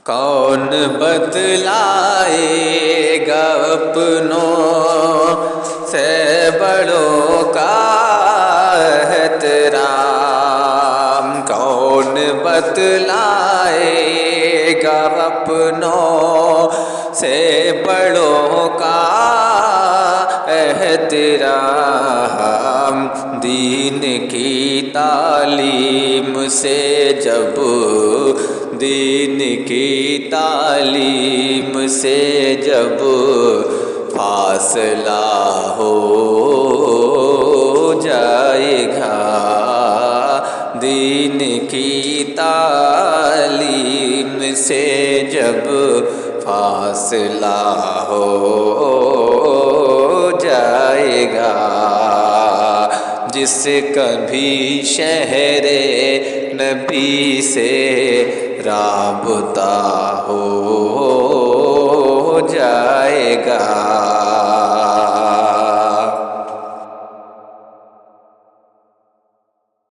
کون بتلائے گا اپنوں سے بڑوں کا احترام، کون بتلائے گا اپنوں سے بڑوں کا احترام۔ دین کی تعلیم سے جب، دین کی تعلیم سے جب فاصلہ ہو جائے گا، دین کی تعلیم سے جب فاصلہ ہو جائے گا، جس کبھی شہر نبی سے رابطہ ہو